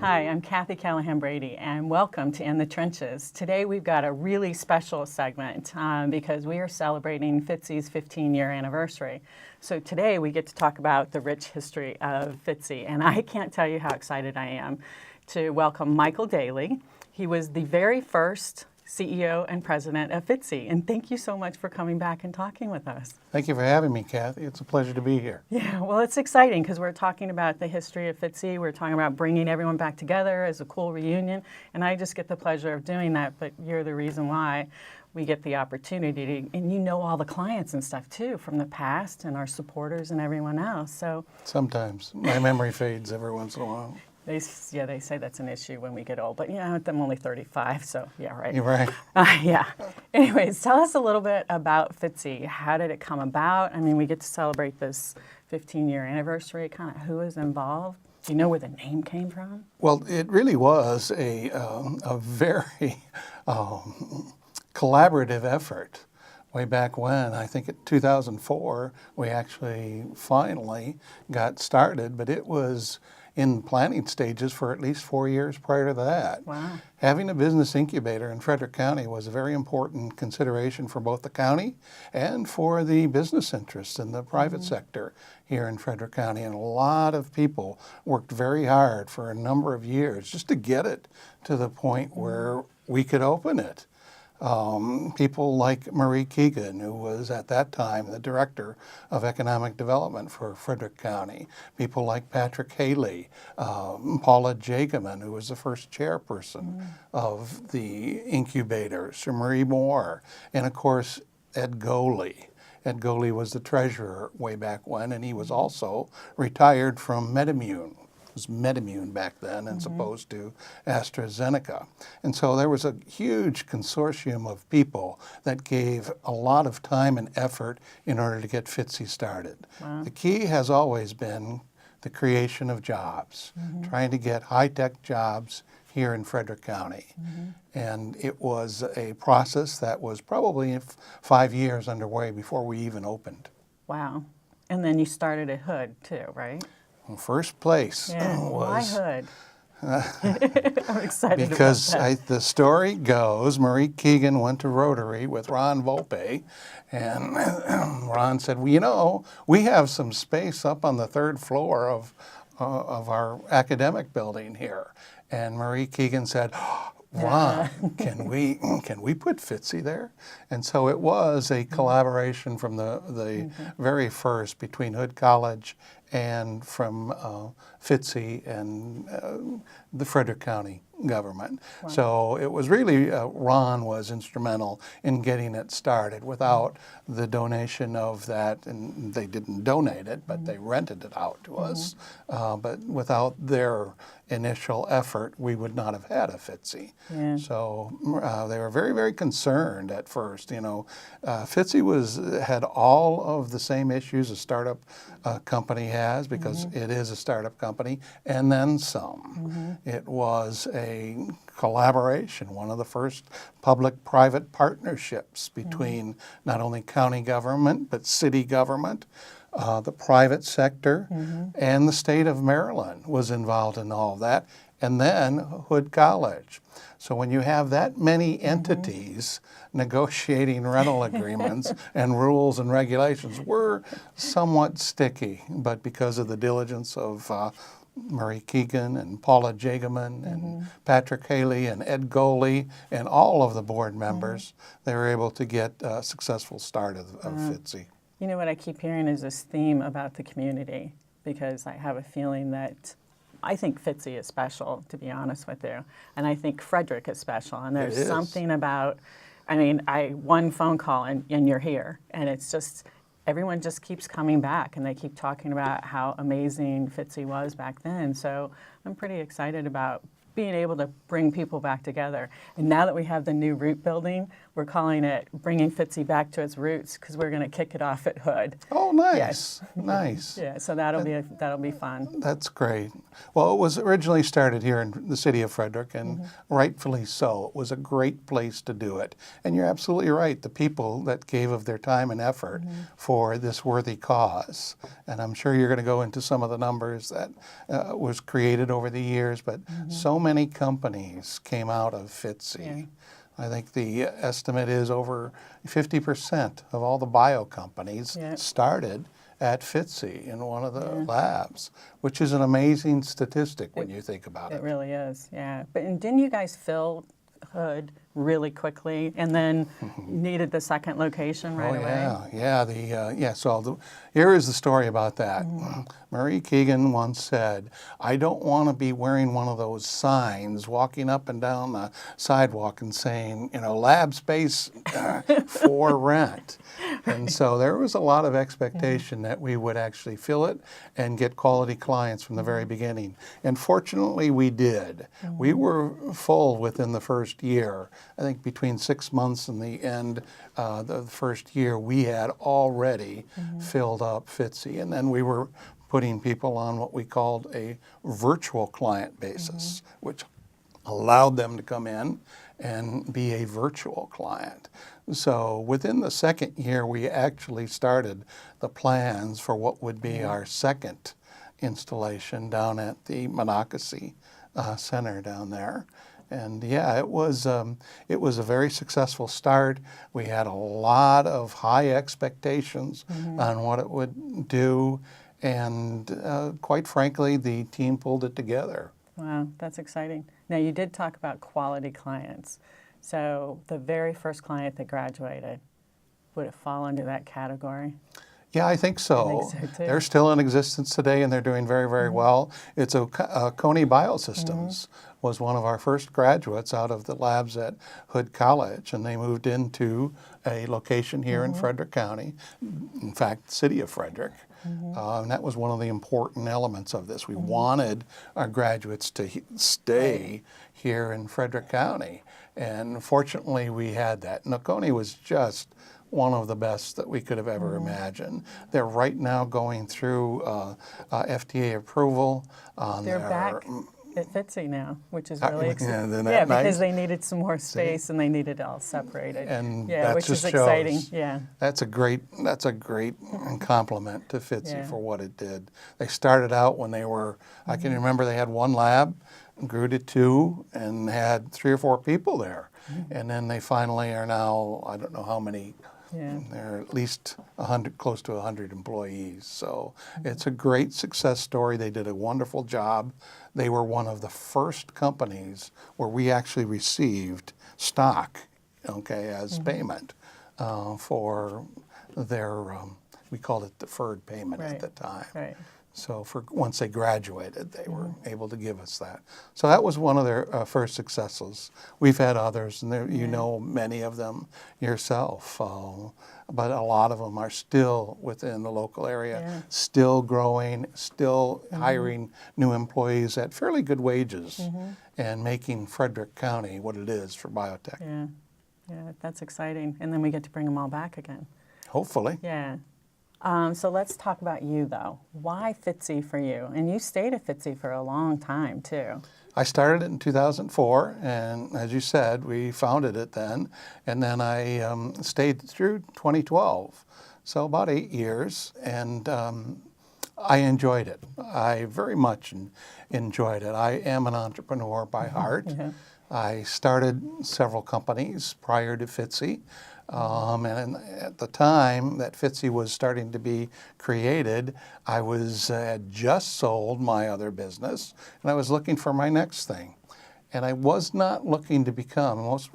Hi, I'm Kathy Callahan-Brady, and welcome to In the Trenches. Today we've got a really special segment because we are celebrating Fitzy's 15-year anniversary. So today we get to talk about the rich history of Fitzy, and I can't tell you how excited I am to welcome Michael Dailey. He was the very first CEO and president of Fitzy, and thank you so much for coming back and talking with us. Thank you for having me, Kathy. It's a pleasure to be here. Yeah, well, it's exciting because we're talking about the history of Fitzy. We're talking about bringing everyone back together as a cool reunion, and I just get the pleasure of doing that, but you're the reason why we get the opportunity to, and you know all the clients and stuff too from the past and our supporters and everyone else. So sometimes my memory fades every once in a while. They say that's an issue when we get old, but yeah, I'm only 35, so yeah, right. You're right. Yeah. Anyways, tell us a little bit about Fitzy. How did it come about? I mean, we get to celebrate this 15-year anniversary. Kind of who is involved? Do you know where the name came from? Well, it really was a very collaborative effort. Way back when, I think in 2004, we actually finally got started, but it was in planning stages for at least 4 years prior to that. Wow. Having a business incubator in Frederick County was a very important consideration for both the county and for the business interests in the private sector here in Frederick County. And a lot of people worked very hard for a number of years just to get it to the point where we could open it. People like Marie Keegan, who was at that time the Director of Economic Development for Frederick County. People like Patrick Haley, Paula Jageman, who was the first chairperson of the incubator, Sir Marie Moore, and of course Ed Goley. Ed Goley was the treasurer way back when, and he was also retired from MedImmune. It was MedImmune back then as opposed to AstraZeneca. And so there was a huge consortium of people that gave a lot of time and effort in order to get Fitzy started. Wow. The key has always been the creation of jobs, trying to get high-tech jobs here in Frederick County. And it was a process that was probably 5 years underway before we even opened. Wow. And then you started at Hood too, right? First place Why was... Hood? I'm excited because about that. The story goes, Marie Keegan went to Rotary with Ron Volpe, and Ron said, well, you know, we have some space up on the third floor of our academic building here. And Marie Keegan said, Ron, can we put Fitzy there? And so it was a collaboration from the very first between Hood College and from Fitzy and the Frederick County government. Wow. So it was really, Ron was instrumental in getting it started. Without the donation of that, and they didn't donate it, but they rented it out to us. But without their initial effort, we would not have had a Fitzy. Yeah. So they were very, very concerned at first. You know, Fitzy had all of the same issues a startup company has, because it is a startup company, and then some. It was a collaboration, one of the first public-private partnerships between not only county government, but city government, the private sector, and the state of Maryland was involved in all of that, and then Hood College. So when you have that many entities negotiating rental agreements and rules and regulations, we're somewhat sticky, but because of the diligence of Marie Keegan and Paula Jageman and Patrick Haley and Ed Goley and all of the board members, they were able to get a successful start of Fitzy. You know what I keep hearing is this theme about the community, because I have a feeling that I think Fitzy is special, to be honest with you, and I think Frederick is special, and there's something about, I mean, one phone call and you're here, and it's just, everyone just keeps coming back, and they keep talking about how amazing Fitzy was back then. So I'm pretty excited about being able to bring people back together. And now that we have the new root building, we're calling it Bringing Fitzy Back to Its Roots, because we're going to kick it off at Hood. Oh, nice, Yes. nice. Yeah, so that'll be fun. That's great. Well, it was originally started here in the city of Frederick, and rightfully so. It was a great place to do it. And you're absolutely right, the people that gave of their time and effort for this worthy cause. And I'm sure you're going to go into some of the numbers that was created over the years, but so many companies came out of Fitzy. Yeah. I think the estimate is over 50% of all the bio companies started at Fitzy in one of the labs, which is an amazing statistic when you think about it. It really is, yeah. And didn't you guys fill Hood really quickly, and then needed the second location right away? Yeah. So here is the story about that. Marie Keegan once said, "I don't want to be wearing one of those signs, walking up and down the sidewalk and saying, lab space for rent." And so there was a lot of expectation that we would actually fill it and get quality clients from the very beginning. And fortunately, we did. We were full within the first year. I think between 6 months and the end of the first year, we had already filled up Fitzy. And then we were putting people on what we called a virtual client basis, which allowed them to come in and be a virtual client. So within the second year, we actually started the plans for what would be our second installation down at the Monocacy Center down there. And yeah, it was a very successful start. We had a lot of high expectations on what it would do, and quite frankly, the team pulled it together. Wow, that's exciting. Now, you did talk about quality clients. So the very first client that graduated, would it fall under that category? Yeah, I think so. I think so, too. They're still in existence today, and they're doing very, very well. It's Coney Biosystems was one of our first graduates out of the labs at Hood College, and they moved into a location here in Frederick County, in fact, the city of Frederick. And that was one of the important elements of this. We wanted our graduates to stay here in Frederick County, and fortunately we had that. And Coney was just one of the best that we could have ever imagined. They're right now going through FDA approval on They're their... back at Fitzy now, which is really exciting. isn't that nice? Because they needed some more space and they needed it all separated. And yeah, that which just is exciting. shows. Yeah. That's a great compliment to Fitzy for what it did. They started out when they were, I can remember they had one lab, grew to 2, and had 3 or 4 people there. And then they finally are now, I don't know how many, they're at least 100, close to 100 employees. So it's a great success story. They did a wonderful job. They were one of the first companies where we actually received stock, as payment for their, we called it deferred payment at the time. Right. So once they graduated, they were able to give us that. So that was one of their first successes. We've had others, and you know many of them yourself, but a lot of them are still within the local area, still growing, still hiring new employees at fairly good wages, and making Frederick County what it is for biotech. Yeah, that's exciting. And then we get to bring them all back again. Hopefully. Yeah. So let's talk about you, though. Why Fitzy for you? And you stayed at Fitzy for a long time, too. I started it in 2004, and as you said, we founded it then. And then I stayed through 2012, so about 8 years. And I enjoyed it. I very much enjoyed it. I am an entrepreneur by heart. I started several companies prior to Fitzy. And at the time that Fitzy was starting to be created, I had just sold my other business, and I was looking for my next thing. And I was not looking to become, most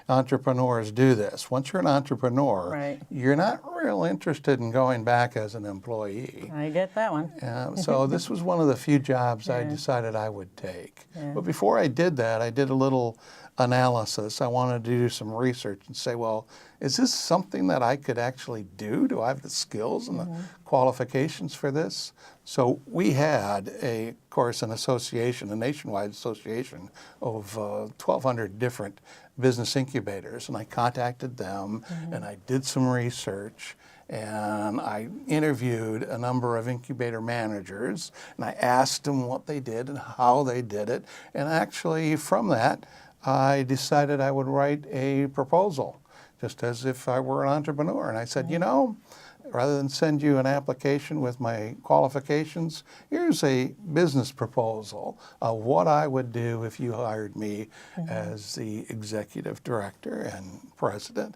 entrepreneurs do this. Once you're an entrepreneur, you're not real interested in going back as an employee. I get that one. So this was one of the few jobs I decided I would take. But before I did that, I did a little analysis. I wanted to do some research and say, well, is this something that I could actually do? Do I have the skills and the qualifications for this? So we had, of course, an association, a nationwide association of 1,200 different business incubators, and I contacted them and I did some research. And I interviewed a number of incubator managers, and I asked them what they did and how they did it. And actually, from that, I decided I would write a proposal, just as if I were an entrepreneur. And I said, you know, rather than send you an application with my qualifications, here's a business proposal of what I would do if you hired me as the executive director and president.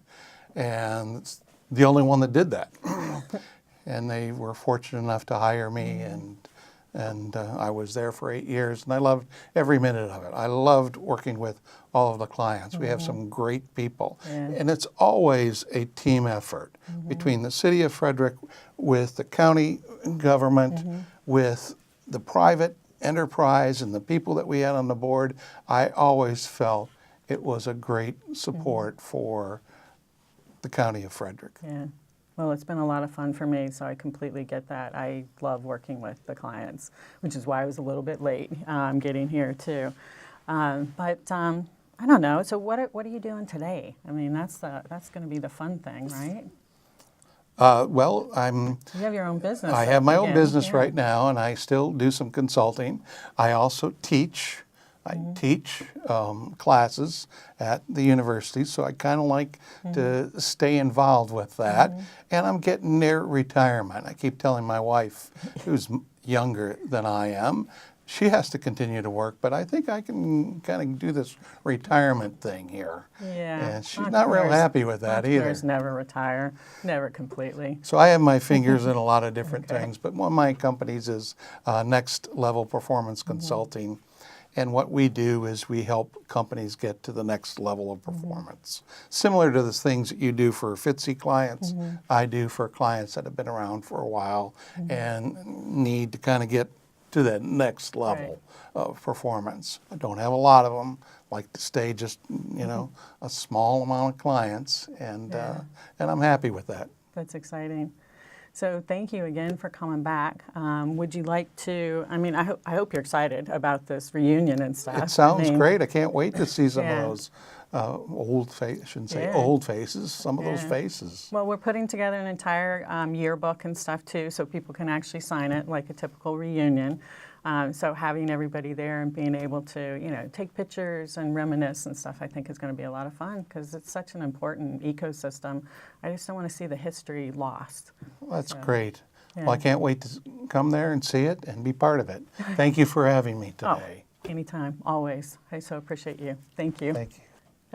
And it's the only one that did that. And they were fortunate enough to hire me, and I was there for 8 years, and I loved every minute of it. I loved working with all of the clients. We have some great people. And it's always a team effort between the city of Frederick, with the county government, with the private enterprise and the people that we had on the board. I always felt it was a great support for the county of Frederick. Yeah. Well, it's been a lot of fun for me, so I completely get that. I love working with the clients, which is why I was a little bit late getting here too. But I don't know. So what are you doing today? I mean, that's going to be the fun thing, right? Well, You have your own business. I have my own again. business right now, and I still do some consulting. I also teach. I teach classes at the university, so I kind of like to stay involved with that. And I'm getting near retirement. I keep telling my wife, who's younger than I am, she has to continue to work, but I think I can kind of do this retirement thing here. Yeah. And she's not real happy with that either. Entrepreneurs never retire, never completely. So I have my fingers in a lot of different things, but one of my companies is Next Level Performance Consulting. And what we do is we help companies get to the next level of performance. Similar to the things that you do for Fitzy clients, I do for clients that have been around for a while and need to kind of get to that next level of performance. I don't have a lot of them. I like to stay just, you know, a small amount of clients, and I'm happy with that. That's exciting. So thank you again for coming back. Would you like to, I mean, I hope you're excited about this reunion and stuff. It sounds I mean, great. I can't wait to see some Yeah. of those old faces, shouldn't say Yeah. old faces, some of those Yeah. faces. Well, we're putting together an entire yearbook and stuff too, so people can actually sign it like a typical reunion. So having everybody there and being able to, you know, take pictures and reminisce and stuff, I think is going to be a lot of fun because it's such an important ecosystem. I just don't want to see the history lost. Well, that's So, great. yeah. Well, I can't wait to come there and see it and be part of it. Thank you for having me today. Anytime, always. I so appreciate you. Thank you. Thank you.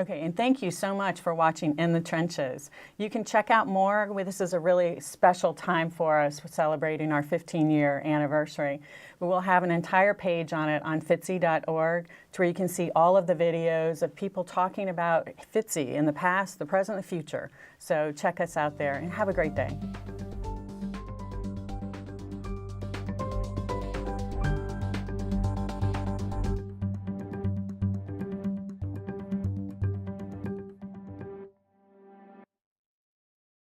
Okay, and thank you so much for watching In the Trenches. You can check out more. This is a really special time for us. We're celebrating our 15-year anniversary. We will have an entire page on it on fitzy.org to where you can see all of the videos of people talking about Fitzy in the past, the present, the future. So check us out there and have a great day.